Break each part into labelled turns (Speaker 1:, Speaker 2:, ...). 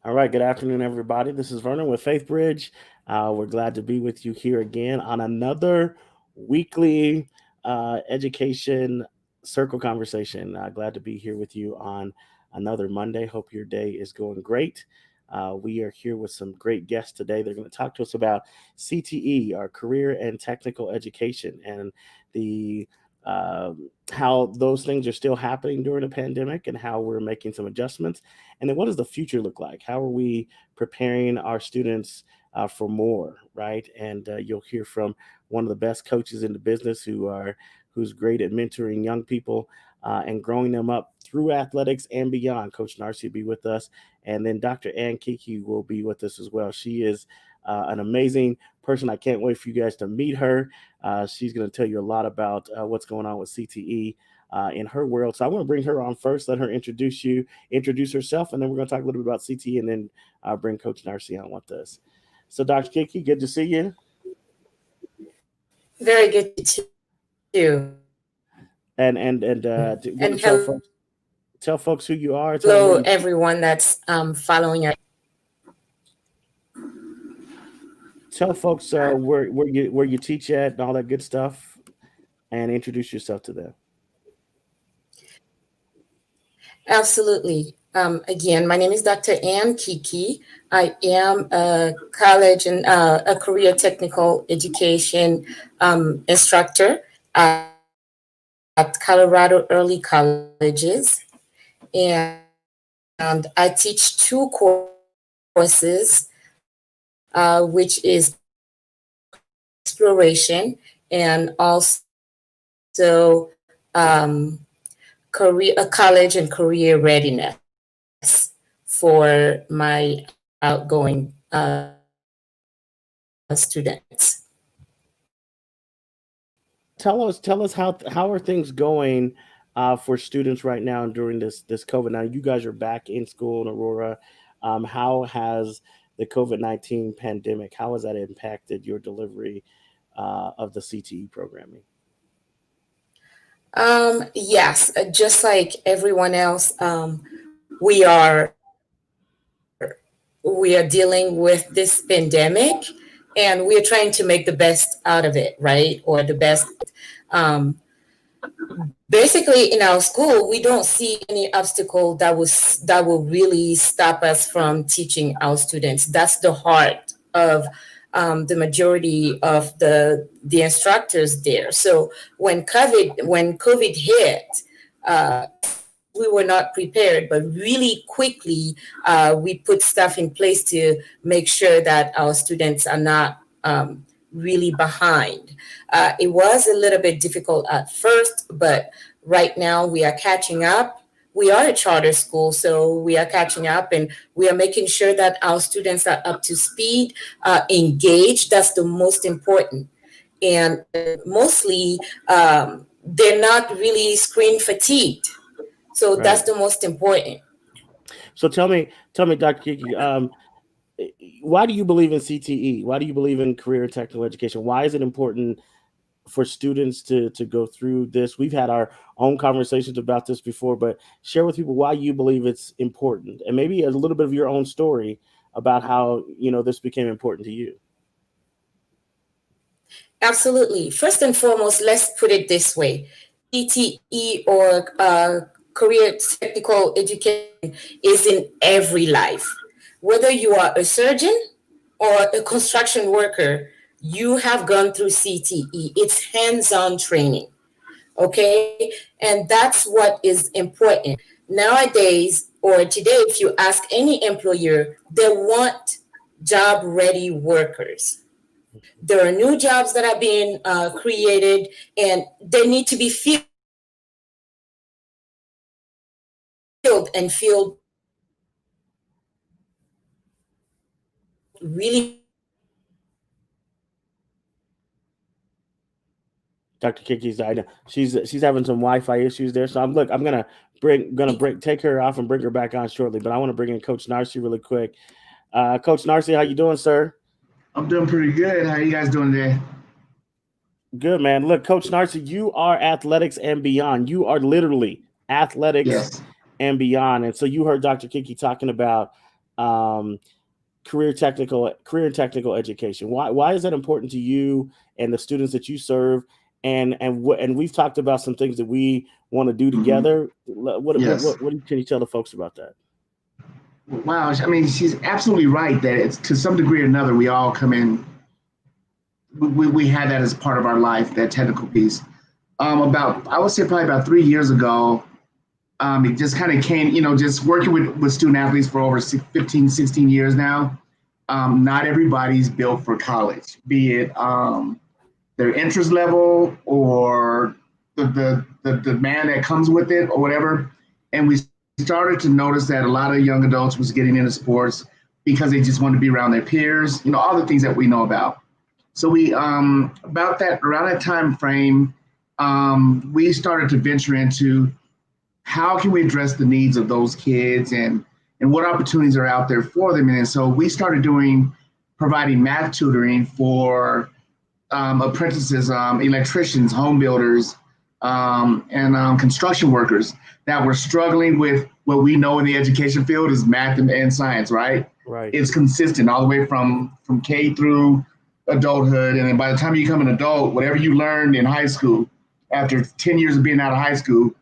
Speaker 1: All right, good afternoon, everybody. This is Vernon with Faith Bridge. We're glad to be with you here again on another weekly education circle conversation. Glad to be here with you on another Monday. Hope your day is going great. We are here with some great guests today. They're going to talk to us about CTE, our career and technical education, and the how those things are still happening during the pandemic and how we're making some adjustments. And then what does the future look like? How are we preparing our students for more, right? And you'll hear from one of the best coaches in the business who's great at mentoring young people and growing them up through athletics and beyond. Coach Narcissa will be with us, and then Dr. Kiki will be with us as well. She is an amazing person. I can't wait for you guys to meet her. She's going to tell you a lot about what's going on with CTE in her world. So I want to bring her on first, let her introduce herself, and then we're going to talk a little bit about CTE, and then bring Coach Narcissa on with us. So Dr. Kiki, good to see you.
Speaker 2: Very good to you.
Speaker 1: And tell folks who you are.
Speaker 2: Hello, everyone that's following our.
Speaker 1: Tell folks where you teach at and all that good stuff, and introduce yourself to them.
Speaker 2: Absolutely. Again, my name is Dr. Kiki. I am a college and a career technical education instructor at Colorado Early Colleges. And I teach two courses, which is exploration and also college and career readiness for my outgoing students.
Speaker 1: Tell us how are things going for students right now during this COVID. Now you guys are back in school in Aurora. How has the COVID-19 pandemic, how has that impacted your delivery of the CTE programming?
Speaker 2: Yes, just like everyone else, we are dealing with this pandemic, and we are trying to make the best out of it, right? Or the best. Um, Basically, in our school, we don't see any obstacle that will really stop us from teaching our students. That's the heart of the majority of the instructors there. So when COVID hit, we were not prepared, but really quickly we put stuff in place to make sure that our students are not really behind. It was a little bit difficult at first, but right now we are catching up. We are a charter school, so we are catching up, and we are making sure that our students are up to speed, engaged. That's the most important. And mostly, they're not really screen fatigued. So that's the most important.
Speaker 1: So tell me, Dr. Kiki, why do you believe in CTE? Why do you believe in career and technical education? Why is it important for students to go through this? We've had our own conversations about this before, but share with people why you believe it's important, and maybe a little bit of your own story about how this became important to you.
Speaker 2: Absolutely. First and foremost, let's put it this way: CTE or career technical education is in every life. Whether you are a surgeon or a construction worker, you have gone through CTE. It's hands-on training. Okay. And that's what is important. Nowadays or today, if you ask any employer, they want job ready workers. There are new jobs that are being created, and they need to be filled and filled really.
Speaker 1: Dr. Kiki's she's having some Wi-Fi issues there, so I'm gonna take her off and bring her back on shortly. But I want to bring in Coach Narcissa really quick. Coach Narcissa, how you doing, sir?
Speaker 3: I'm doing pretty good. How are you guys doing today?
Speaker 1: Good, man. Look, Coach Narcissa, you are athletics and beyond. You are literally athletics and beyond. And so you heard Dr. Kiki talking about um, career and technical education? Why is that important to you and the students that you serve? And we've talked about some things that we want to do together.
Speaker 3: Yes.
Speaker 1: Can you tell the folks about that?
Speaker 3: Wow. I mean, she's absolutely right that it's to some degree or another, we all come in. We had that as part of our life, that technical piece. I would say probably about 3 years ago, it just kind of came, just working with student athletes for over 15, 16 years now. Not everybody's built for college, be it their interest level or the demand that comes with it or whatever. And we started to notice that a lot of young adults was getting into sports because they just wanted to be around their peers, all the things that we know about. So we around that time frame, we started to venture into how can we address the needs of those kids and what opportunities are out there for them. And so we started providing math tutoring for apprentices, electricians, home builders, and construction workers that were struggling with what we know in the education field is math and science, right?
Speaker 1: Right.
Speaker 3: It's consistent all the way from K through adulthood. And then by the time you become an adult, whatever you learned in high school, after 10 years of being out of high school,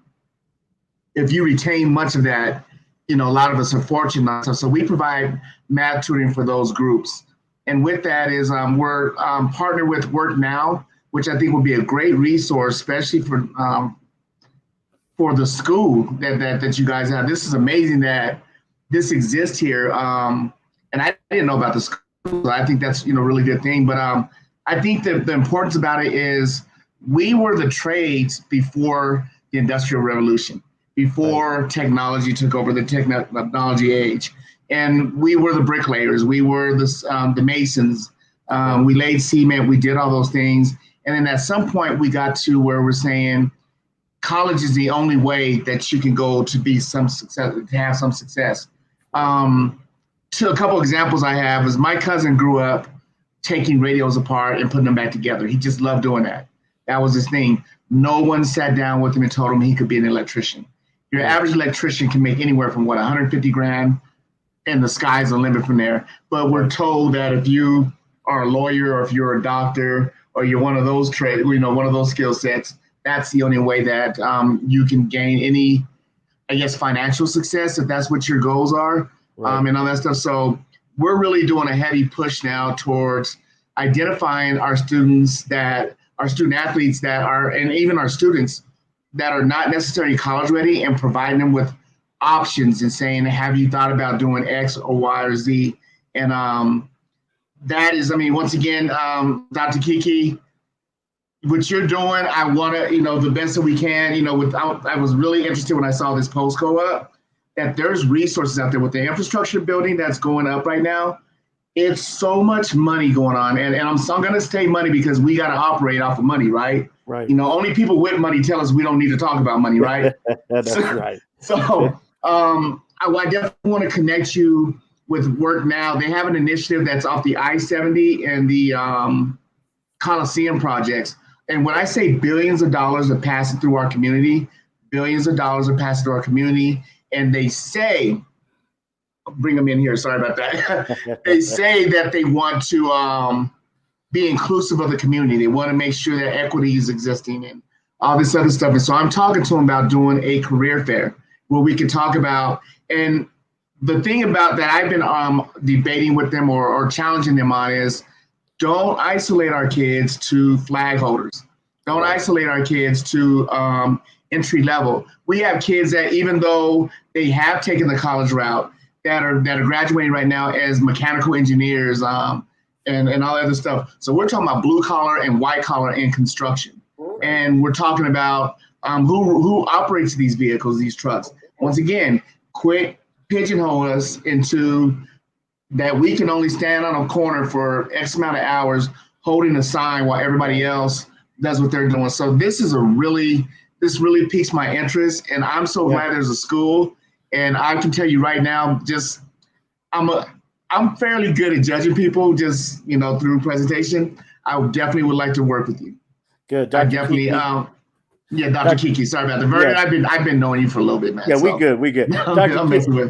Speaker 3: if you retain much of that, a lot of us are fortunate. So we provide math tutoring for those groups. And with that is we're partnered with Work Now, which I think will be a great resource, especially for the school that you guys have. This is amazing that this exists here. And I didn't know about the school. I think that's a really good thing. But I think that the importance about it is we were the trades before the Industrial Revolution, before technology took over the technology age. And we were the bricklayers, we were the masons, we laid cement, we did all those things. And then at some point we got to where we're saying college is the only way that you can go to be some success, to have some success. To a couple examples I have is my cousin grew up taking radios apart and putting them back together. He just loved doing that. That was his thing. No one sat down with him and told him he could be an electrician. Your average electrician can make anywhere from 150 grand, and the sky's the limit from there. But we're told that if you are a lawyer or if you're a doctor or you're one of those trade, one of those skill sets, that's the only way that you can gain any, I guess, financial success if that's what your goals are, and all that stuff. So we're really doing a heavy push now towards identifying our student athletes that are, and even our students that are not necessarily college ready, and providing them with options and saying, have you thought about doing X or Y or Z? And that is, once again, Dr. Kiki, what you're doing, I want to, the best that we can, I was really interested when I saw this post go up, that there's resources out there with the infrastructure building that's going up right now. It's so much money going on. And I'm going to say money because we got to operate off of money, right?
Speaker 1: Right.
Speaker 3: Only people with money tell us we don't need to talk about money, right?
Speaker 1: That's right.
Speaker 3: So I definitely want to connect you with Work Now. They have an initiative that's off the I-70 and the Coliseum projects. And when I say billions of dollars are passing through our community, billions of dollars are passing through our community. And they say, bring them in here, sorry about that. They say that they want to be inclusive of the community. They want to make sure that equity is existing and all this other stuff. And so I'm talking to them about doing a career fair where we can talk about, and the thing about that I've been debating with them or challenging them on is, don't isolate our kids to flag holders. Don't isolate our kids to entry level. We have kids that, even though they have taken the college route, that are graduating right now as mechanical engineers and all that other stuff. So we're talking about blue collar and white collar in construction. And we're talking about who operates these vehicles, these trucks. Once again, quit pigeonhole us into that we can only stand on a corner for X amount of hours holding a sign while everybody else does what they're doing. So this really piques my interest, and I'm so glad there's a school. And I can tell you right now, I'm fairly good at judging people just through presentation. I definitely would like to work with you.
Speaker 1: Good, Dr.
Speaker 3: I definitely.
Speaker 1: Kiki.
Speaker 3: Yeah, Dr. Kiki. Sorry about that. Vernon, I've been knowing you for a little bit, man.
Speaker 1: Yeah,
Speaker 3: so.
Speaker 1: we good.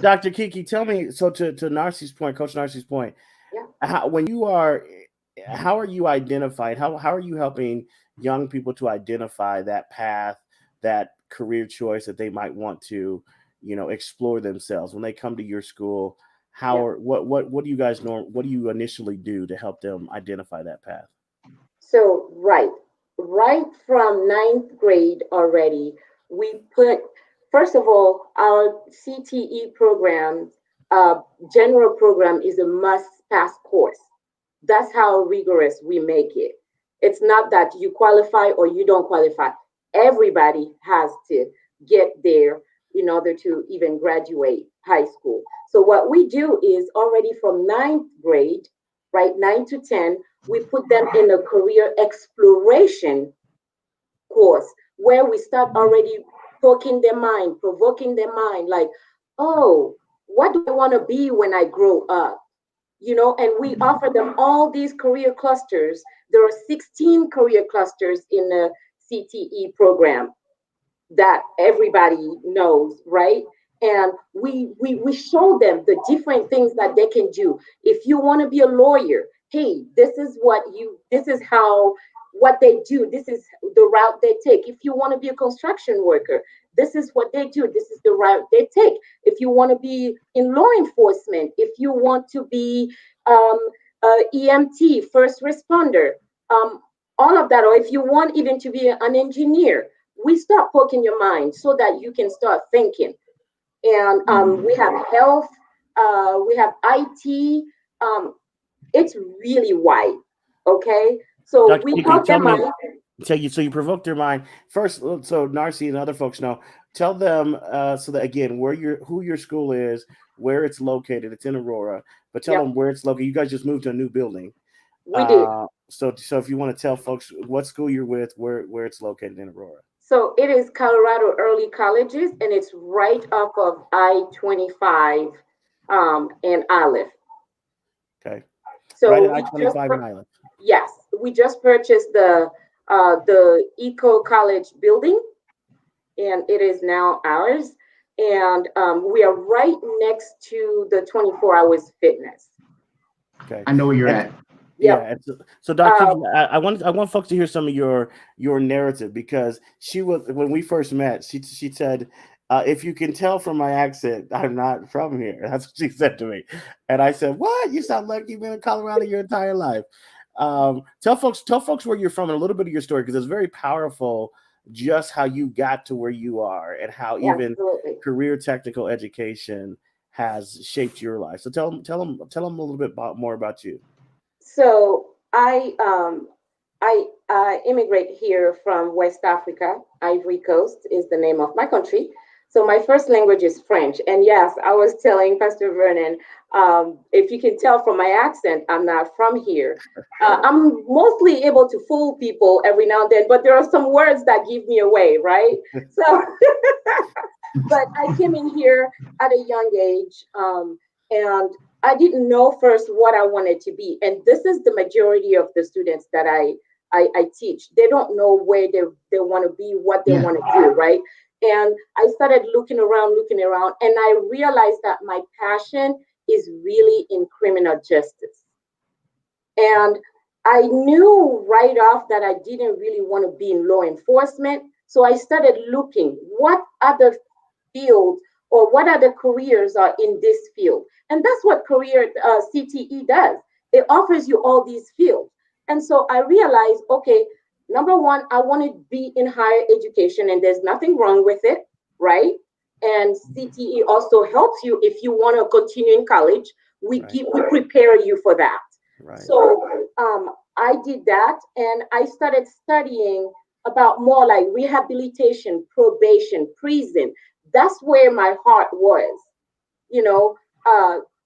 Speaker 1: Dr. Kiki, tell me. So to Narcissa's point, Coach Narcissa's point, how are you identified? How are you helping young people to identify that path, that career choice that they might want to, explore themselves when they come to your school? What do you guys know? What do you initially do to help them identify that path?
Speaker 4: So right from ninth grade already, we put, first of all, our CTE program, general program is a must pass course. That's how rigorous we make it. It's not that you qualify or you don't qualify. Everybody has to get there in order to even graduate high school. So what we do is already from ninth grade, right, 9 to 10, we put them in a career exploration course where we start already poking their mind, provoking their mind, like, oh, what do I want to be when I grow up? And we offer them all these career clusters. There are 16 career clusters in the CTE program that everybody knows, right? And we show them the different things that they can do. If you want to be a lawyer, hey, this is how what they do. This is the route they take. If you want to be a construction worker, this is what they do. This is the route they take. If you want to be in law enforcement, if you want to be um, EMT, first responder, um, all of that, or if you want even to be an engineer, we start poking your mind so that you can start thinking. And we have health, we have IT. It's really wide. Okay, so
Speaker 1: Dr.
Speaker 4: we
Speaker 1: Kiki,
Speaker 4: poke their mind.
Speaker 1: so you provoked their mind first. So Narcy and other folks know. Tell them so that again who your school is, where it's located. It's in Aurora, but tell them where it's located. You guys just moved to a new building.
Speaker 4: We did.
Speaker 1: So if you want to tell folks what school you're with, where it's located in Aurora.
Speaker 4: So it is Colorado Early Colleges, and it's right off of I-25 and Olive.
Speaker 1: Okay.
Speaker 4: So
Speaker 1: right at I-25 and Island.
Speaker 4: Yes, we just purchased the Eco College building, and it is now ours. And we are right next to the 24 Hours Fitness.
Speaker 1: Okay.
Speaker 3: I know where you're at.
Speaker 1: Yeah. So Dr. Kiki, I want folks to hear some of your narrative, because when we first met, she said, if you can tell from my accent, I'm not from here. That's what she said to me. And I said, what? You sound like you've been in Colorado your entire life. Tell folks where you're from and a little bit of your story, because it's very powerful just how you got to where you are and how even career technical education has shaped your life. So tell them a little bit more about you.
Speaker 4: So I immigrate here from West Africa. Ivory Coast is the name of my country. So my first language is French. And yes, I was telling Pastor Vernon, if you can tell from my accent, I'm not from here. I'm mostly able to fool people every now and then, but there are some words that give me away, right? So, but I came in here at a young age, and I didn't know first what I wanted to be. And this is the majority of the students that I teach. They don't know where they want to be, what they want to do, right? And I started looking around, and I realized that my passion is really in criminal justice. And I knew right off that I didn't really want to be in law enforcement. So I started looking what other fields or what other careers are in this field. And that's what career CTE does. It offers you all these fields. And so I realized, okay, number one, I want to be in higher education, and there's nothing wrong with it, right? And CTE also helps you if you want to continue in college. We prepare you for that. Right. So I did that, and I started studying about more like rehabilitation, probation, prison. That's where my heart was,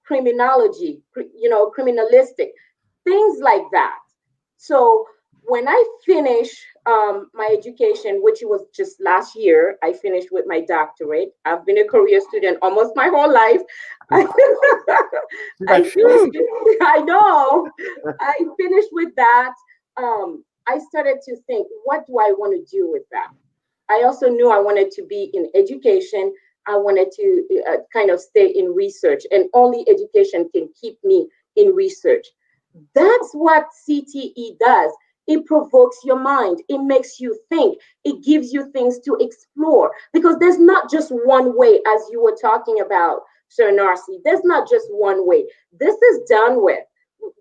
Speaker 4: criminology, criminalistic, things like that. So when I finished my education, which was just last year, I finished with my doctorate. I've been a career student almost my whole life. I know. I finished with that. I started to think, what do I want to do with that? I also knew I wanted to be in education. I wanted to kind of stay in research, and only education can keep me in research. That's what CTE does. It provokes your mind. It makes you think. It gives you things to explore, because there's not just one way, as you were talking about, Sir Narcy. There's not just one way. This is done with.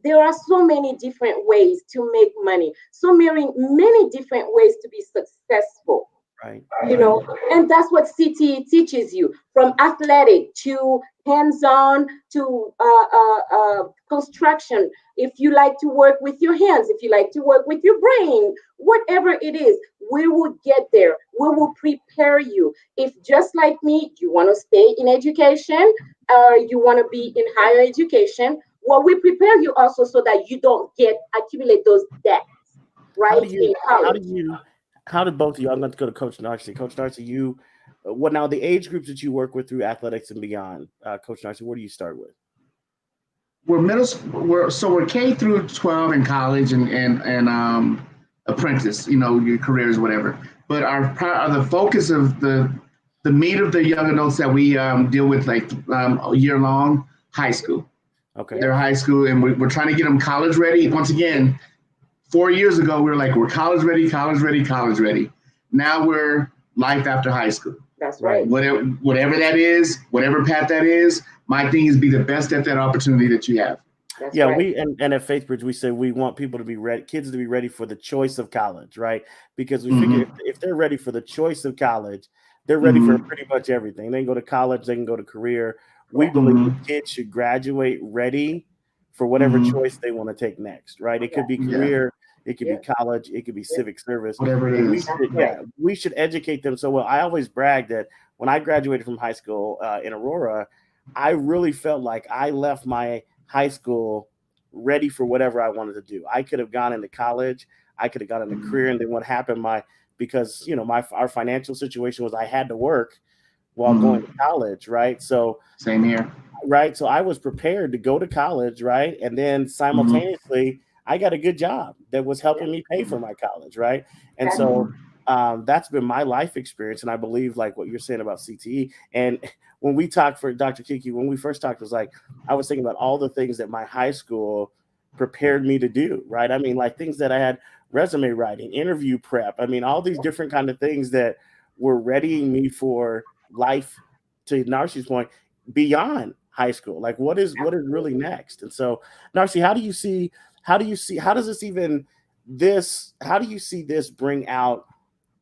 Speaker 4: There are so many different ways to make money, so many different ways to be successful.
Speaker 1: Right.
Speaker 4: You know, and that's what CTE teaches you, from athletic to hands-on to construction. If you like to work with your hands, if you like to work with your brain, whatever it is, we will get there. We will prepare you. If, just like me, you want to stay in education, or you want to be in higher education, well, we prepare you also so that you don't accumulate those debts, right? In college.
Speaker 1: How did both of you? I'm going to go to Coach Narcissa. Coach Narcissa, what now? The age groups that you work with through athletics and beyond, Coach Narcissa, where do you start with?
Speaker 3: We're K through 12 in college and apprentice, your careers, whatever. But the focus of the meat of the young adults that we deal with, like year long, high school.
Speaker 1: Okay.
Speaker 3: They're high school, and we're trying to get them college ready. Once again, 4 years ago, we were like, we're college ready, college ready, college ready. Now we're life after high school.
Speaker 4: That's right.
Speaker 3: Whatever that is, whatever path that is, my thing is be the best at that opportunity that you have.
Speaker 4: That's
Speaker 1: Yeah,
Speaker 4: right.
Speaker 1: and at FaithBridge, we say we want people to be ready, kids to be ready for the choice of college, right? Because we figure if they're ready for the choice of college, they're ready for pretty much everything. They can go to college, they can go to career. We believe kids should graduate ready for whatever choice they want to take next, right? It could be career, it could be college, it could be civic service.
Speaker 3: Whatever it is.
Speaker 1: We should educate them so well. I always brag that when I graduated from high school in Aurora, I really felt like I left my high school ready for whatever I wanted to do. I could have gone into college, I could have gone into career, and then what happened, because our financial situation was I had to work while going to college, right? So
Speaker 3: same here.
Speaker 1: Right. So I was prepared to go to college, right? And then simultaneously, I got a good job that was helping me pay for my college, right? And so that's been my life experience. And I believe like what you're saying about CTE. And when we talked for Dr. Kiki, when we first talked, it was like, I was thinking about all the things that my high school prepared me to do, right? I mean, like things that I had, resume writing, interview prep. I mean, all these different kind of things that were readying me for life, to Narcissa's point, beyond high school. Like what is really next? And so, Narcissi, how do you see this bring out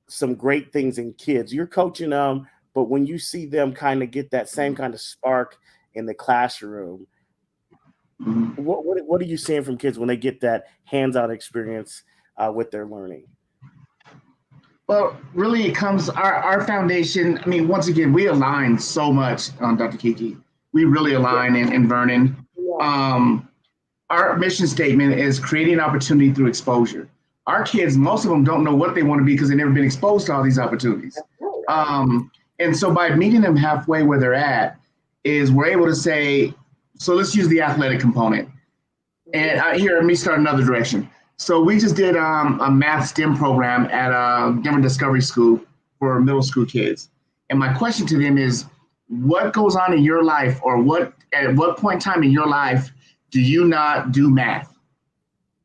Speaker 1: some great things in kids? You're coaching them, but when you see them kind of get that same kind of spark in the classroom, what are you seeing from kids when they get that hands-on experience with their learning?
Speaker 3: Well, really, it comes our foundation. I mean, once again, we align so much on Dr. Kiki. We really align in Vernon. Our mission statement is creating opportunity through exposure. Our kids, most of them don't know what they want to be because they've never been exposed to all these opportunities. And so by meeting them halfway where they're at, we're able to say, so let's use the athletic component. And let me start another direction. So we just did a math STEM program at Denver Discovery School for middle school kids. And my question to them is, what goes on in your life, or at what point in time in your life do you not do math?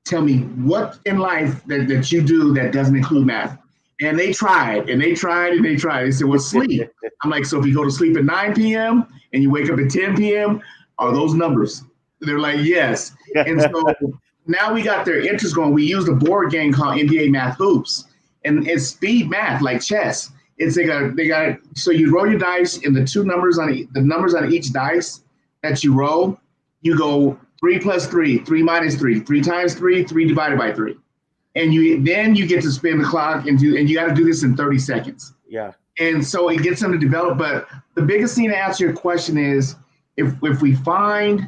Speaker 3: Tell me what in life that you do that doesn't include math. And they tried, and they tried, and they tried. They said, well, sleep. I'm like, so if you go to sleep at 9 p.m. and you wake up at 10 p.m., are those numbers? They're like, yes. And so now we got their interest going. We used a board game called NBA Math Hoops, and it's speed math like chess. It's so you roll your dice, and the numbers on each dice that you roll, you go 3 plus 3, 3 minus 3, 3 times 3, 3 divided by 3, and then you get to spin the clock and you got to do this in 30 seconds.
Speaker 1: Yeah.
Speaker 3: And so it gets them to develop. But the biggest thing to answer your question is if we find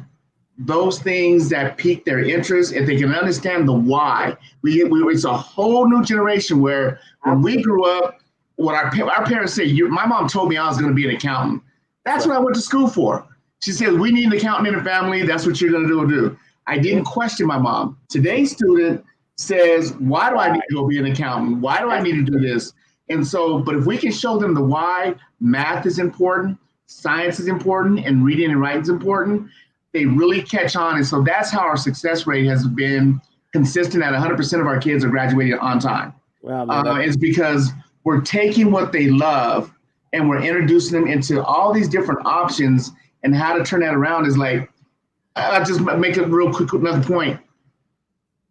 Speaker 3: those things that pique their interest, if they can understand the why, it's a whole new generation where when we grew up, what our parents say, my mom told me I was going to be an accountant. That's what I went to school for. She said, we need an accountant in the family. That's what you're going to do. I didn't question my mom. Today's student says, why do I need to go be an accountant? Why do I need to do this? And so, but if we can show them the why, math is important, science is important, and reading and writing is important, they really catch on. And so that's how our success rate has been consistent at 100% of our kids are graduating on time.
Speaker 1: Wow, man,
Speaker 3: It's because we're taking what they love and we're introducing them into all these different options, and how to turn that around is like, I'll just make it real quick, another point.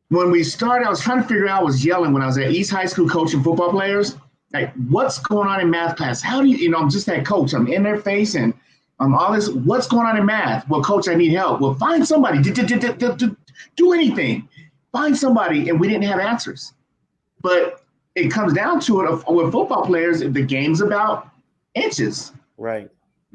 Speaker 3: When we started, I was trying to figure out, I was yelling when I was at East High School coaching football players, like, what's going on in math class? How do you, I'm just that coach. I'm in their face and all this, what's going on in math? Well, coach, I need help. Well, find somebody, do anything. Find somebody, and we didn't have answers. But it comes down to it with football players, the game's about inches.
Speaker 1: Right.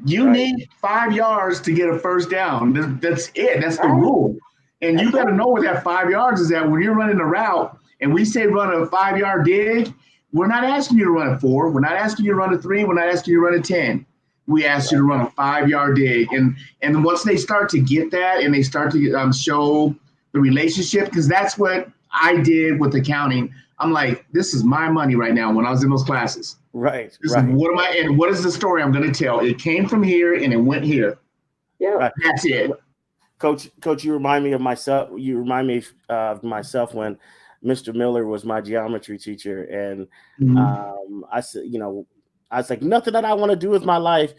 Speaker 3: You need 5 yards to get a first down. That's it. That's the rule. And you got to know where that 5 yards is at when you're running a route. And we say run a 5-yard dig. We're not asking you to run a 4. We're not asking you to run a 3. We're not asking you to run a 10. We ask you to run a 5-yard dig. And once they start to get that, and they start to show the relationship, because that's what I did with accounting. I'm like, this is my money right now when I was in those classes.
Speaker 1: Right.
Speaker 3: What is the story I'm going to tell? It came from here and it went here.
Speaker 4: Yeah.
Speaker 1: Right.
Speaker 3: That's it.
Speaker 1: Coach, you remind me of myself. You remind me of myself when Mr. Miller was my geometry teacher. And I said, I was like, nothing that I want to do with my life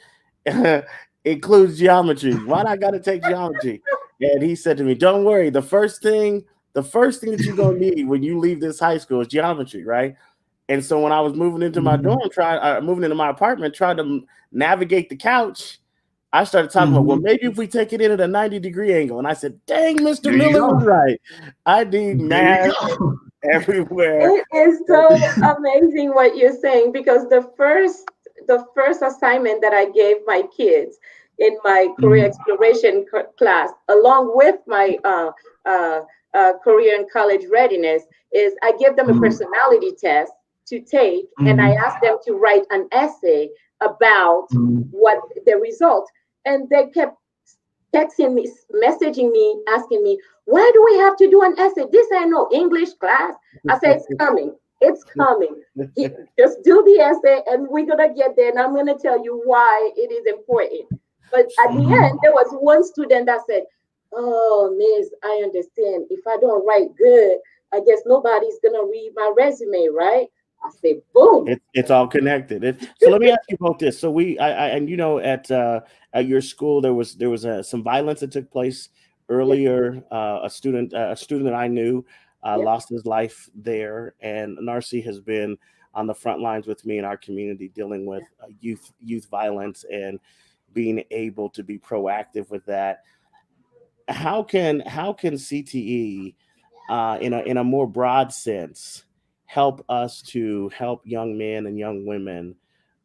Speaker 1: includes geometry. Why do I got to take geometry? And he said to me, don't worry. The first thing that you're going to need when you leave this high school is geometry, right? And so when I was moving into my dorm, moving into my apartment, trying to navigate the couch, I started talking about, well, maybe if we take it in at a 90-degree angle. And I said, dang, Mr. Miller was right. I need math everywhere.
Speaker 4: It is so amazing what you're saying, because the first assignment that I gave my kids in my career exploration class, along with my career and college readiness, is I give them a personality test to take, and I asked them to write an essay about what the results. And they kept texting me, messaging me, asking me, why do we have to do an essay? This ain't no English class. I said, it's coming. It's coming. Just do the essay and we're going to get there. And I'm going to tell you why it is important. But at the end, there was one student that said, oh, miss, I understand. If I don't write good, I guess nobody's going to read my resume, right? I say, boom.
Speaker 1: It's all connected. So let me ask you about this. So at your school there was some violence that took place earlier. A student that I knew lost his life there, and Narcissa has been on the front lines with me in our community dealing with youth violence and being able to be proactive with that. How can CTE in a more broad sense help us to help young men and young women?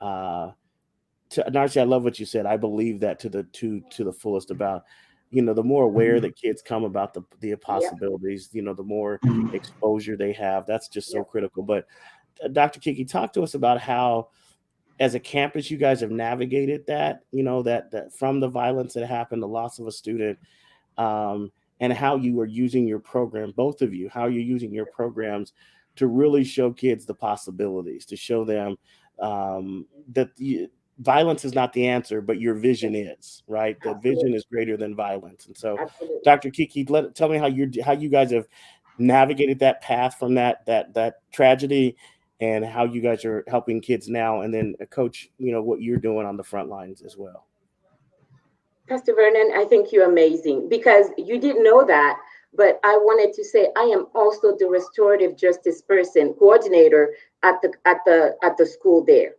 Speaker 1: Narcissa, I love what you said. I believe that to the fullest about, the more aware that kids come about the possibilities, the more exposure they have. That's just so critical. But Dr. Kiki, talk to us about how, as a campus, you guys have navigated that, that from the violence that happened, the loss of a student, and how you are using your program, both of you, how you're using your programs to really show kids the possibilities, to show them that violence is not the answer, but your vision is, right? The vision is greater than violence. And so, Dr. Kiki, tell me how you guys have navigated that path from that tragedy, and how you guys are helping kids now, and then Coach, what you're doing on the front lines as well.
Speaker 4: Pastor Vernon, I think you're amazing, because you didn't know that, but I wanted to say I am also the restorative justice coordinator at the school there.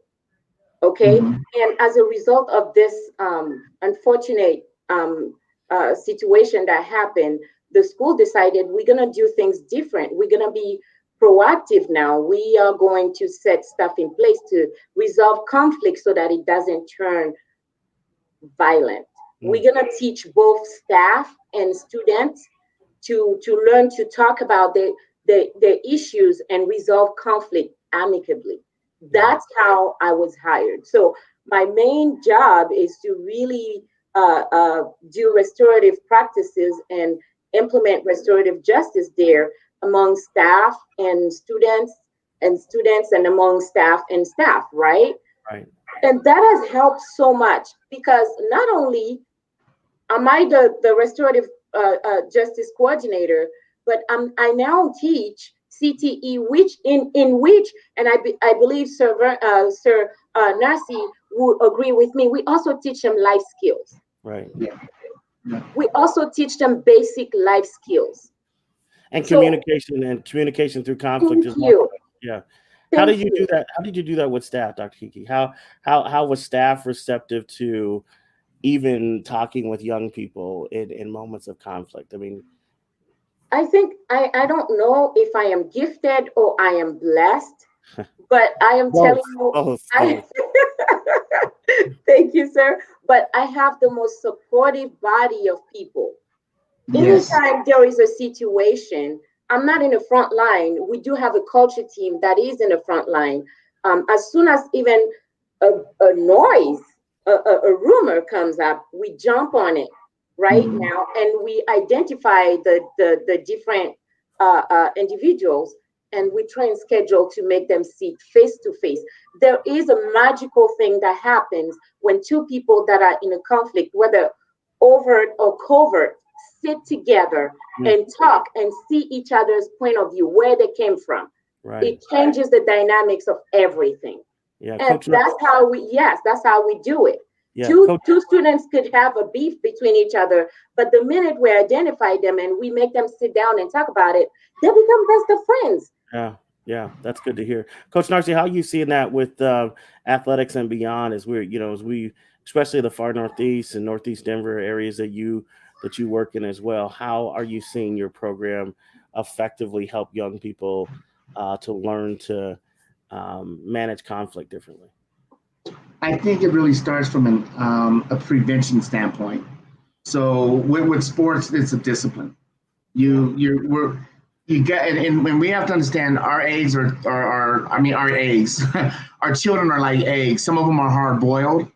Speaker 4: Okay. And as a result of this unfortunate situation that happened, the school decided we're going to do things different. We're going to be proactive now. We are going to set stuff in place to resolve conflict so that it doesn't turn violent. We're going to teach both staff and students to learn to talk about the issues and resolve conflict amicably. That's how I was hired. So my main job is to really do restorative practices and implement restorative justice there among staff and students and students and among staff, right?
Speaker 1: Right.
Speaker 4: And that has helped so much because not only am I the restorative justice coordinator, but I now teach CTE, which in which, and I believe Sir Narcy would agree with me. We also teach them life skills.
Speaker 1: Right.
Speaker 4: We also teach them basic life skills.
Speaker 1: And
Speaker 4: So
Speaker 1: communication through conflict
Speaker 4: thank
Speaker 1: is one.
Speaker 4: you,
Speaker 1: Yeah. How
Speaker 4: thank
Speaker 1: did you do
Speaker 4: you.
Speaker 1: that? How did you do that with staff, Dr. Kiki? How was staff receptive to even talking with young people in moments of conflict? I mean,
Speaker 4: I think I don't know if I am gifted or I am blessed, but I am
Speaker 1: both,
Speaker 4: telling you, I
Speaker 1: both.
Speaker 4: thank you, sir. But I have the most supportive body of people.
Speaker 3: Yes.
Speaker 4: Anytime there is a situation, I'm not in the front line. We do have a culture team that is in the front line. As soon as even a noise, a rumor comes up, we jump on it right
Speaker 3: Mhm.
Speaker 4: now, and we identify the different individuals, and we try and schedule to make them sit face to face. There is a magical thing that happens when two people that are in a conflict, whether overt or covert, sit together
Speaker 1: Mm,
Speaker 4: and talk and see each other's point of view, where they came from.
Speaker 1: right.
Speaker 4: It changes the dynamics of everything.
Speaker 1: Yeah,
Speaker 4: And that's how we do it.
Speaker 1: Yeah,
Speaker 4: Two students could have a beef between each other, but the minute we identify them and we make them sit down and talk about it, they become best of friends.
Speaker 1: yeah, yeah. That's good to hear, Coach Narcy. How you seeing that with athletics and beyond? As we're, as we, especially the far northeast and northeast Denver areas that you work in as well. How are you seeing your program effectively help young people to learn to manage conflict differently?
Speaker 3: I think it really starts from a prevention standpoint. So with sports, it's a discipline. You get, and when we have to understand our eggs I mean, our eggs, our children are like eggs. Some of them are hard boiled,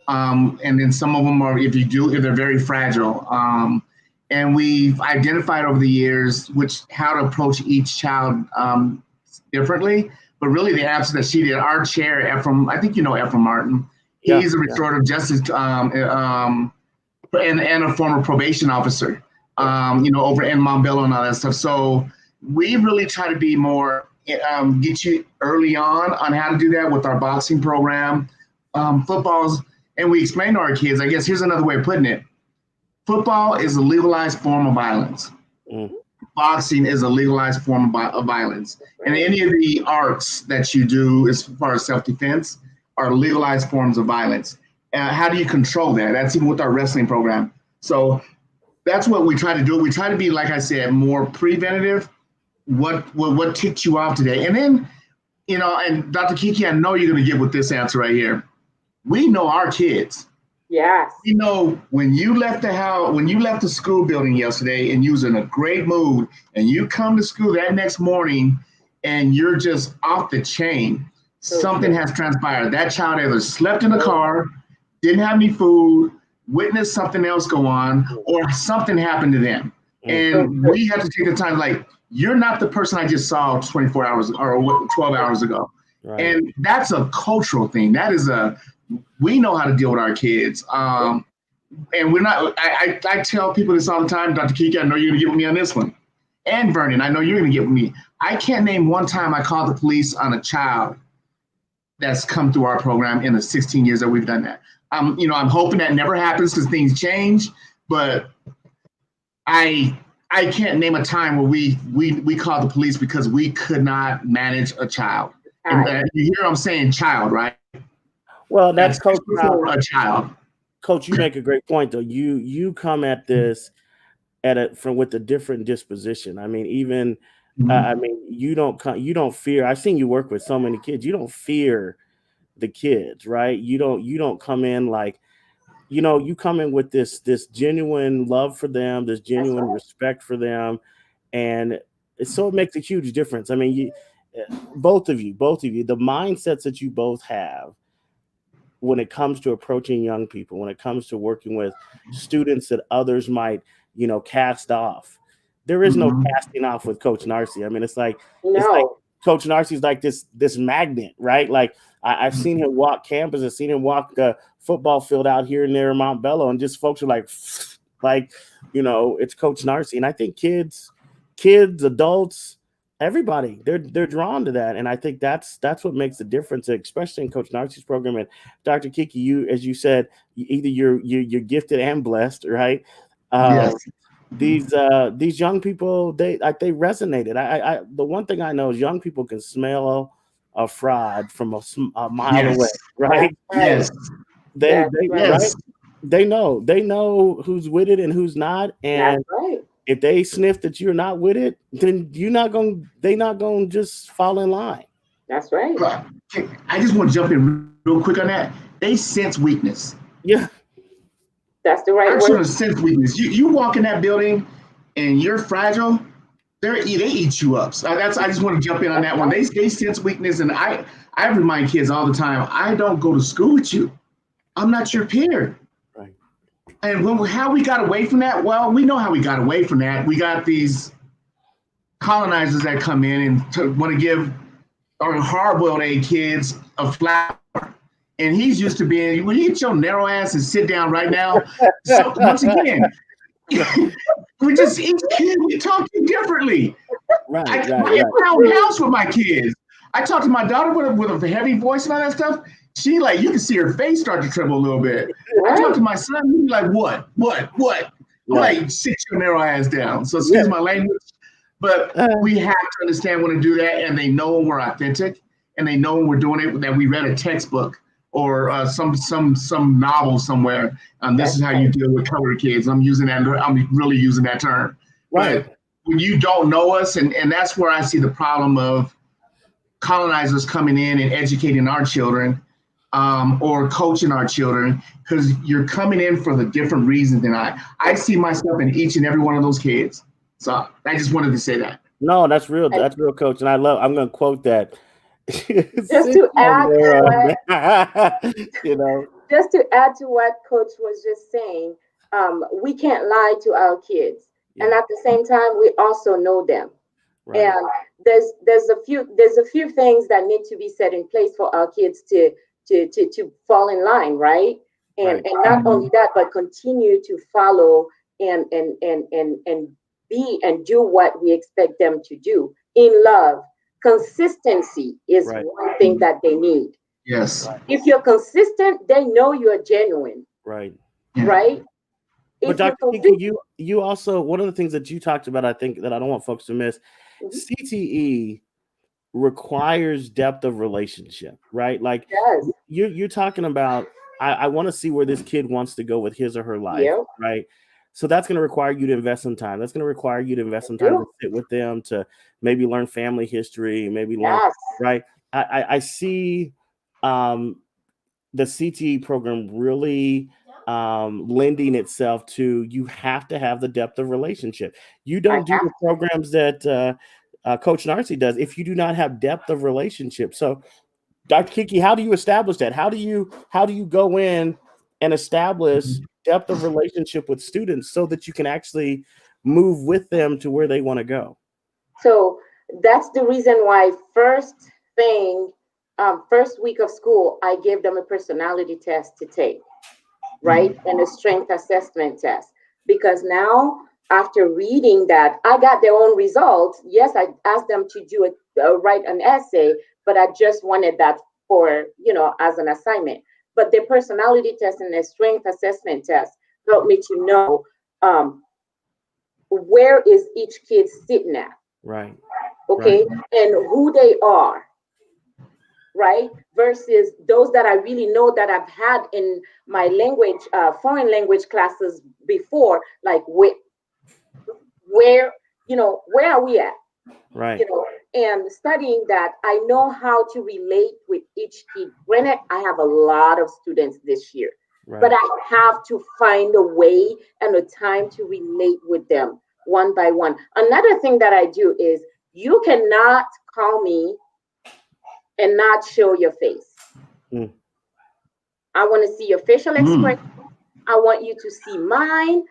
Speaker 3: and then some of them are, if they're very fragile. And we've identified over the years how to approach each child differently. But really, the answer that she did, our chair, Ephraim, I think you know Ephraim Martin.
Speaker 1: Yeah,
Speaker 3: He's a
Speaker 1: yeah,
Speaker 3: restorative justice and a former probation officer,
Speaker 1: yeah.
Speaker 3: over in Montbello and all that stuff. So we really try to be more, get you early on how to do that with our boxing program, footballs. And we explain to our kids, I guess here's another way of putting it. Football is a legalized form of violence.
Speaker 1: Mm,
Speaker 3: Boxing is a legalized form of violence. And
Speaker 4: Right.
Speaker 3: any of the arts that you do as far as self-defense are legalized forms of violence. How do you control that? That's even with our wrestling program. So that's what we try to do. We try to be, like I said, more preventative. What ticked you off today? And then, and Dr. Kiki, I know you're going to get with this answer right here. We know our kids.
Speaker 4: Yes.
Speaker 3: You know, when you left the house, when you left the school building yesterday and you was in a great mood and you come to school that next morning and you're just off the chain,
Speaker 4: So
Speaker 3: something
Speaker 4: true.
Speaker 3: has transpired. That child either slept in the
Speaker 4: So
Speaker 3: car, didn't have any food, witnessed something else go on,
Speaker 1: mm,
Speaker 3: or something happened to them.
Speaker 1: mm.
Speaker 3: And
Speaker 4: true.
Speaker 3: we have to take the time, like, you're not the person I just saw 24 hours or 12 hours ago.
Speaker 1: Right.
Speaker 3: And that's a cultural thing. We know how to deal with our kids. And we're not, I tell people this all the time, Dr. Kiki, I know you're going to get with me on this one. And Vernon, I know you're going to get with me. I can't name one time I called the police on a child that's come through our program in the 16 years that we've done that. I'm hoping that never happens because things change, but I can't name a time where we called the police because we could not manage a child. And
Speaker 4: Hi.
Speaker 3: you hear I'm saying child, right?
Speaker 1: Well, that's
Speaker 3: That's
Speaker 1: Coach.
Speaker 3: for a child.
Speaker 1: Coach, you make a great point though. You come at this from with a different disposition. I mean, even
Speaker 3: Mhm.
Speaker 1: I mean, you don't fear. I've seen you work with so many kids. You don't fear the kids, right? You don't come in like, you come in with this genuine love for them, this
Speaker 4: That's
Speaker 1: genuine
Speaker 4: right.
Speaker 1: respect for them, and it makes a huge difference. I mean, both of you, the mindsets that you both have when it comes to approaching young people, when it comes to working with students that others might, cast off. There is no
Speaker 3: Mhm.
Speaker 1: casting off with Coach Narcy. I mean, it's like
Speaker 4: No.
Speaker 1: Coach Narcisse like this magnet, right? Like I've seen him walk campus, I've seen him walk the football field out here near Mount Bello, and just folks are like, it's Coach Narcisse. And I think kids, adults, everybody, they're drawn to that. And I think that's what makes the difference, especially in Coach Narcisse's program. And Dr. Kiki, you, as you said, either you're gifted and blessed, right?
Speaker 3: Yes.
Speaker 1: These young people, they resonated. I the one thing I know is young people can smell a fraud from a mile
Speaker 3: Yes.
Speaker 1: away, right?
Speaker 3: Yes.
Speaker 1: They
Speaker 3: Yes.
Speaker 1: right? They know who's with it and who's not, and if they sniff that you're not with it, then they're not gonna just fall in line.
Speaker 4: That's right.
Speaker 3: I just want to jump in real quick on that. They sense weakness.
Speaker 1: Yeah.
Speaker 4: That's the right
Speaker 3: Our
Speaker 4: word.
Speaker 3: children sense weakness. You walk in that building and you're fragile, they eat you up. So I just want to jump in on that one. They sense weakness, and I remind kids all the time, I don't go to school with you. I'm not your peer.
Speaker 1: Right.
Speaker 3: And how we got away from that? Well, we know how we got away from that. We got these colonizers that come in and want to give our hard-boiled egg kids a flower. And he's used to being, will you get your narrow ass and sit down right now? So once again, we just each kid, we talk differently.
Speaker 1: Right.
Speaker 3: I have house with my kids. I talk to my daughter with a heavy voice and all that stuff. She you can see her face start to tremble a little bit. I talk to my son, he's like, what? I'm like, sit your narrow ass down. So excuse my language, but we have to understand when to do that, and they know when we're authentic, and they know when we're doing it, that we read a textbook or some novel somewhere. This is how you deal with colored kids. I'm really using that term.
Speaker 1: Right.
Speaker 3: But when you don't know us, and that's where I see the problem of colonizers coming in and educating our children, or coaching our children, because you're coming in for the different reasons than I see myself in each and every one of those kids. So I just wanted to say that.
Speaker 1: No, that's real, Coach. And I'm going to quote that.
Speaker 4: Just to add to what Coach was just saying, we can't lie to our kids, and at the same time, we also know them. Right. And there's a few things that need to be set in place for our kids to fall in line, right? And not only that, but continue to follow and be and do what we expect them to do in love. Consistency is one thing that they need.
Speaker 3: Yes.
Speaker 1: Right.
Speaker 4: If you're consistent, they know you're genuine.
Speaker 1: Right.
Speaker 4: Right.
Speaker 1: But Dr. Kiki, you also, one of the things that you talked about, I think that I don't want folks to miss, CTE requires depth of relationship, right? Like you're talking about, I want to see where this kid wants to go with his or her life, right? So that's going to require you to invest some time. That's going to require you to invest some time to sit with them, to maybe learn family history, maybe learn, right? I see the CTE program really lending itself to, you have to have the depth of relationship. You don't do the programs that Coach Narcisse does if you do not have depth of relationship. So Dr. Kiki, how do you establish that? How do you go in and establish depth of relationship with students so that you can actually move with them to where they want to go?
Speaker 4: So that's the reason why first week of school, I gave them a personality test to take, right? And a strength assessment test. Because now, after reading that, I got their own results. Yes, I asked them to write an essay, but I just wanted that for, as an assignment. But the personality test and the strength assessment test helped me to know where is each kid sitting at.
Speaker 1: Right.
Speaker 4: Okay. Right. And who they are. Right. Versus those that I really know that I've had in my language, foreign language classes before, like where are we at?
Speaker 1: Right.
Speaker 4: And studying that, I know how to relate with each kid. Granted, I have a lot of students this year, but I have to find a way and a time to relate with them one by one. Another thing that I do is, you cannot call me and not show your face. I want to see your facial expression. I want you to see mine.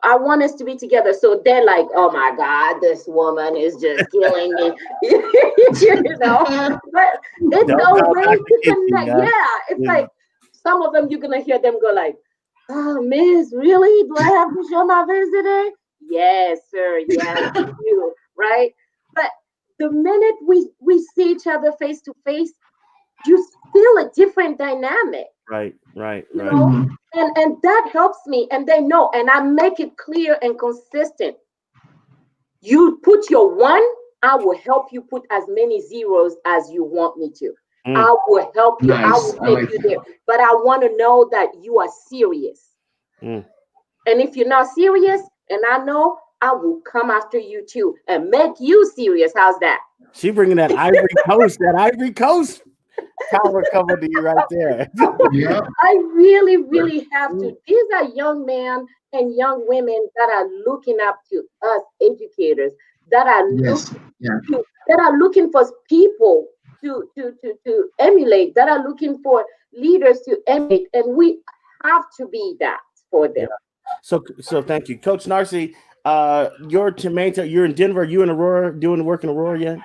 Speaker 4: I want us to be together. So they're like, oh my God, this woman is just killing me. You know, but it's
Speaker 1: Don't
Speaker 4: a
Speaker 1: call
Speaker 4: way
Speaker 1: Dr.
Speaker 4: to
Speaker 1: Kiki,
Speaker 4: connect.
Speaker 1: guys.
Speaker 4: Yeah, it's
Speaker 1: Yeah.
Speaker 4: like some of them you're gonna hear them go like, oh, Miss, really? Do I have to show my face today? Yes, sir. Yes, you do. Right? But the minute we see each other face to face, you feel a different dynamic,
Speaker 1: Right.
Speaker 4: you know,
Speaker 3: Mhm.
Speaker 4: and that helps me. And they know, and I make it clear and consistent. You put your one, I will help you put as many zeros as you want me to.
Speaker 1: Mm.
Speaker 4: I will help you. I
Speaker 3: Nice.
Speaker 4: will
Speaker 3: I
Speaker 4: take
Speaker 3: like
Speaker 4: you
Speaker 3: that.
Speaker 4: there. But I want to know that you are serious.
Speaker 1: Mm.
Speaker 4: And if you're not serious, and I know, I will come after you too and make you serious. How's that?
Speaker 1: She bringing that Ivory Coast power coming to you right there.
Speaker 3: Yeah.
Speaker 4: I really, really have to. These are young men and young women that are looking up to us educators, that are
Speaker 3: Yes. Yeah.
Speaker 4: that are looking for people to emulate, that are looking for leaders to emulate, and we have to be that for
Speaker 1: Yeah.
Speaker 4: them.
Speaker 1: So thank you, Coach Narcissa. You're Tomato. You're in Denver. You in Aurora doing the work in Aurora yet,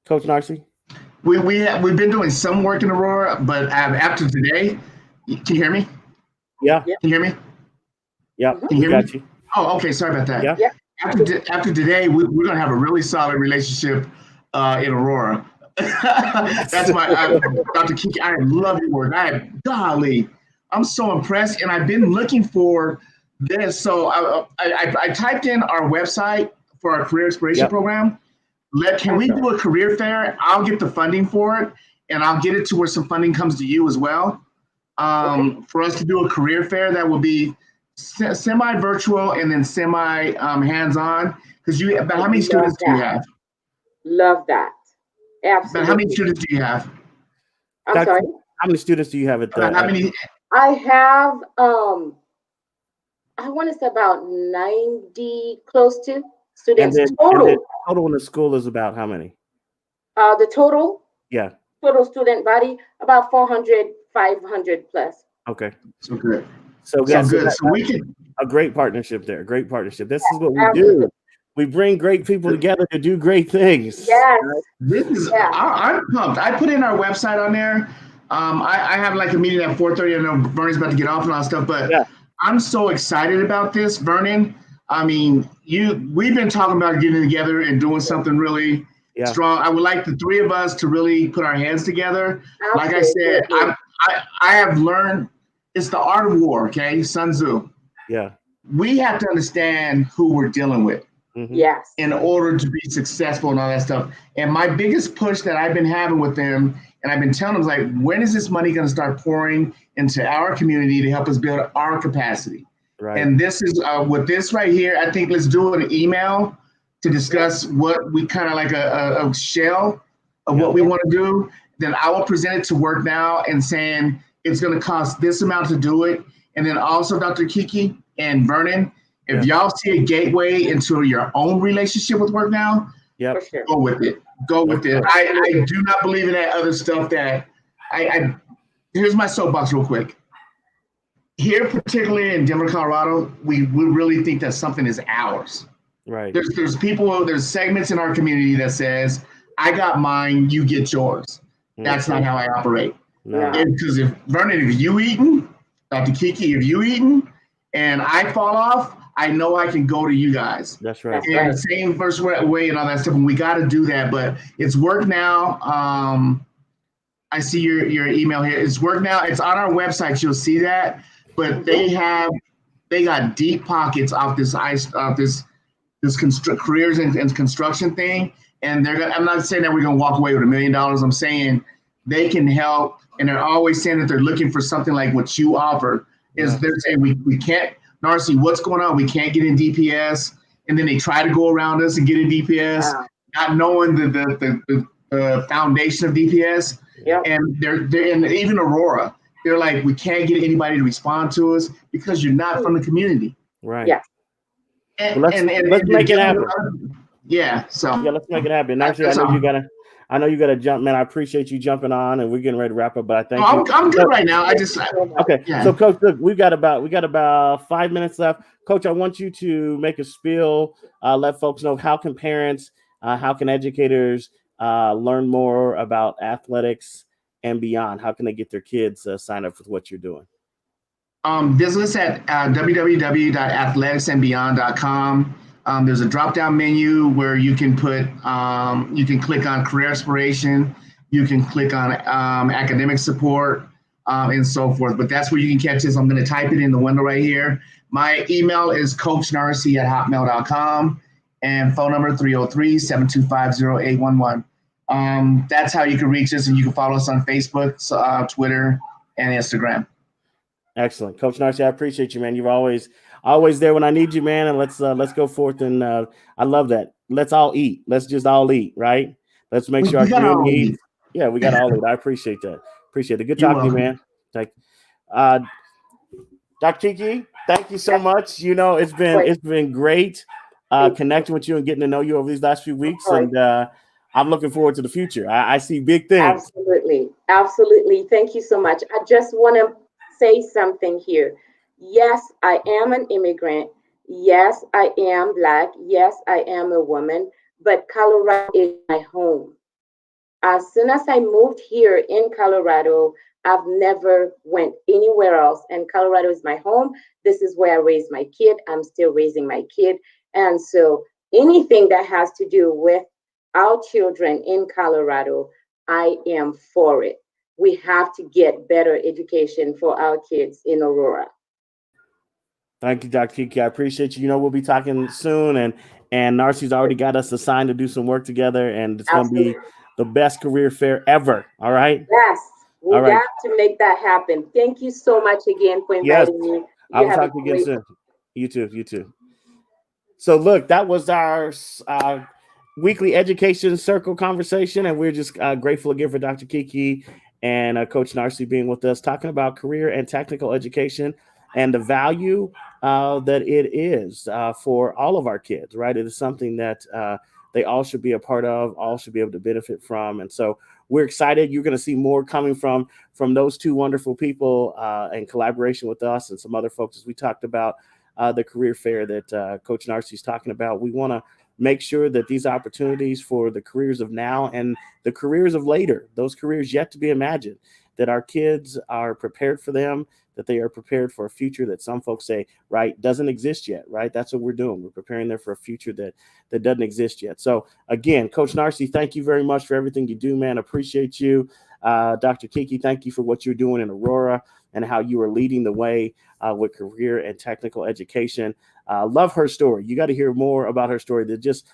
Speaker 1: Coach Narcissa?
Speaker 3: We've been doing some work in Aurora, but after today, can you hear me?
Speaker 1: Yeah.
Speaker 4: Yeah.
Speaker 3: Can you hear me?
Speaker 1: Yeah.
Speaker 3: Can you
Speaker 1: We
Speaker 3: hear
Speaker 1: got
Speaker 3: me?
Speaker 1: you.
Speaker 3: Oh, okay. Sorry about that.
Speaker 1: Yeah.
Speaker 4: Yeah.
Speaker 3: After today, we're gonna have a really solid relationship in Aurora. That's my Dr. Kiki. I love your work. Golly, I'm so impressed, and I've been looking for this. So I typed in our website for our career inspiration
Speaker 1: Yep.
Speaker 3: program. Can we do a career fair? I'll get the funding for it, and I'll get it to where some funding comes to you as well. For us to do a career fair that will be semi-virtual and then semi hands-on. Because about how many
Speaker 4: Love
Speaker 3: students do you
Speaker 4: that.
Speaker 3: have?
Speaker 4: Love that.
Speaker 3: About how many
Speaker 4: Absolutely.
Speaker 3: students do you have?
Speaker 4: I'm
Speaker 1: Dr.
Speaker 4: sorry.
Speaker 1: How many students do you have at
Speaker 3: About how many?
Speaker 4: I have I want to say about 90 close to
Speaker 1: and
Speaker 4: students
Speaker 1: then
Speaker 4: total.
Speaker 1: total in the school is about how many?
Speaker 4: The total
Speaker 1: Yeah.
Speaker 4: student body about 400, 500 plus.
Speaker 1: Okay.
Speaker 3: So good.
Speaker 1: So
Speaker 3: So
Speaker 1: yeah.
Speaker 3: good. So we can.
Speaker 1: A great partnership there. Great partnership. This is what we
Speaker 4: Absolutely.
Speaker 1: do. We bring great people together to do great things.
Speaker 4: Yes.
Speaker 3: This is.
Speaker 4: Yeah.
Speaker 3: I'm pumped. I put in our website on there. I have like a meeting at 4:30. I know Vernon's about to get off and all that stuff, but
Speaker 1: Yeah.
Speaker 3: I'm so excited about this, Vernon. I mean, we've been talking about getting together and doing something really
Speaker 1: Yeah.
Speaker 3: strong. I would like the three of us to really put our heads together. Like I said,
Speaker 4: Absolutely.
Speaker 3: I have learned it's the art of war. Okay, Sun Tzu.
Speaker 1: Yeah.
Speaker 3: We have to understand who we're dealing with
Speaker 1: Mhm.
Speaker 4: Yes.
Speaker 3: in order to be successful and all that stuff. And my biggest push that I've been having with them, and I've been telling them, is like, when is this money going to start pouring into our community to help us build our capacity?
Speaker 1: Right.
Speaker 3: And this is with this right here. I think let's do an email to discuss what we kind of like a shell of what we want to do. Then I will present it to Work Now and saying it's going to cost this amount to do it. And then also Dr. Kiki and Vernon, if y'all see a gateway into your own relationship with Work Now,
Speaker 1: Yep.
Speaker 4: For sure.
Speaker 3: go with it. Go with it. I do not believe in that other stuff that I here's my soapbox real quick. Here, particularly in Denver, Colorado, we really think that something is ours.
Speaker 1: Right.
Speaker 3: There's segments in our community that says, I got mine, you get yours. That's not how I operate.
Speaker 1: No.
Speaker 3: Because if Vernon, if you eating, Dr. Kiki, if you eating, and I fall off, I know I can go to you guys.
Speaker 1: That's right.
Speaker 3: In the same first way and all that stuff. And we got to do that. But it's Work Now. I see your email here. It's Work Now. It's on our website. You'll see that. But they got deep pockets off this careers and construction thing. And I'm not saying that we're gonna walk away with $1 million. I'm saying they can help, and they're always saying that they're looking for something like what you offer. Is they're saying we can't, Narcy, what's going on? We can't get in DPS, and then they try to go around us and get in DPS, not knowing the foundation of DPS.
Speaker 4: Yep.
Speaker 3: And they're and even Aurora, they're like, we can't get anybody to respond to us because you're not from the community.
Speaker 1: Right.
Speaker 4: Yeah.
Speaker 3: And,
Speaker 1: Well, let's make it happen.
Speaker 3: Yeah. So
Speaker 1: Yeah, let's make it happen. Actually, I I know you got to jump, man. I appreciate you jumping on, and we're getting ready to wrap up. But I thank you.
Speaker 3: I'm good right now.
Speaker 1: Okay.
Speaker 3: Yeah.
Speaker 1: So, Coach, look, we got about 5 minutes left. Coach, I want you to make a spiel. Let folks know, how can parents, how can educators learn more about athletics and beyond? How can they get their kids sign up with what you're doing?
Speaker 3: Visit us at www.athleticsandbeyond.com. There's a drop-down menu where you can click on career exploration, you can click on academic support, and so forth. But that's where you can catch us. I'm going to type it in the window right here. My email is coachnarcissa@hotmail.com, and phone number 303-725-0811. That's how you can reach us, and you can follow us on Facebook, Twitter, and Instagram.
Speaker 1: Excellent. Coach Narcissa, I appreciate you, man. You're always there when I need you, man. And let's go forth. And I love that. Let's all eat. Let's just all eat, right? Let's make sure our community eats. Yeah, we got to all eat. I appreciate that. Appreciate it. Good talking to you, man. Dr. Kiki, thank you so much. You know, it's been great connecting with you and getting to know you over these last few weeks. And I'm looking forward to the future. I see big things.
Speaker 4: Absolutely. Absolutely. Thank you so much. I just want to say something here. Yes, I am an immigrant. Yes, I am Black. Yes, I am a woman, but Colorado is my home. As soon as I moved here in Colorado, I've never went anywhere else, and Colorado is my home. This is where I raised my kid. I'm still raising my kid. And so anything that has to do with our children in Colorado, I am for it. We have to get better education for our kids in Aurora.
Speaker 1: Thank you, Dr. Kiki. I appreciate you. You know, we'll be talking soon, and Narcissa's already got us assigned to do some work together, and it's going to be the best career fair ever. All right?
Speaker 4: Yes. We got to make that happen. Thank you so much again for inviting me.
Speaker 1: I will talk to you again soon. You too. You too. So, look, that was our weekly education circle conversation, and we're just grateful again for Dr. Kiki and Coach Narcissa being with us, talking about career and technical education and the value that it is for all of our kids, right? It is something that they all should be a part of, all should be able to benefit from. And so we're excited. You're going to see more coming from those two wonderful people in collaboration with us and some other folks, as we talked about the career fair that Coach Narcissa is talking about. We want to make sure that these opportunities for the careers of now and the careers of later, those careers yet to be imagined, that our kids are prepared for them, that they are prepared for a future that some folks say, right, doesn't exist yet, right? That's what we're doing. We're preparing them for a future that doesn't exist yet. So again, Coach Narcissa, thank you very much for everything you do, man. Appreciate you. Dr. Kiki, thank you for what you're doing in Aurora and how you are leading the way with career and technical education. Love her story. You got to hear more about her story. That just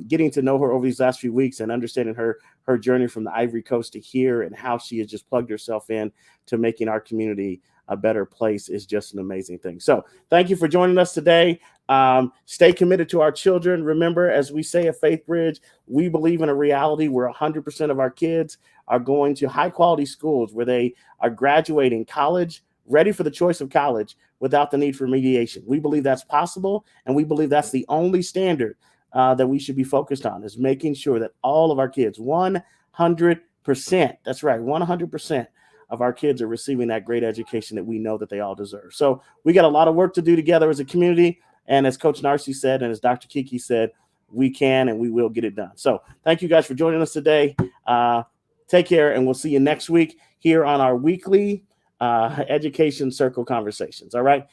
Speaker 1: getting to know her over these last few weeks and understanding her journey from the Ivory Coast to here and how she has just plugged herself in to making our community a better place is just an amazing thing. So thank you for joining us today. Stay committed to our children. Remember, as we say at Faith Bridge, we believe in a reality where 100% of our kids are going to high quality schools where they are graduating college, ready for the choice of college without the need for mediation. We believe that's possible, and we believe that's the only standard that we should be focused on, is making sure that all of our kids, 100%, that's right, 100% of our kids are receiving that great education that we know that they all deserve. So we got a lot of work to do together as a community. And as Coach Narcissa said, and as Dr. Kiki said, we can and we will get it done. So thank you guys for joining us today. Take care, and we'll see you next week here on our weekly Education Circle Conversations. All right.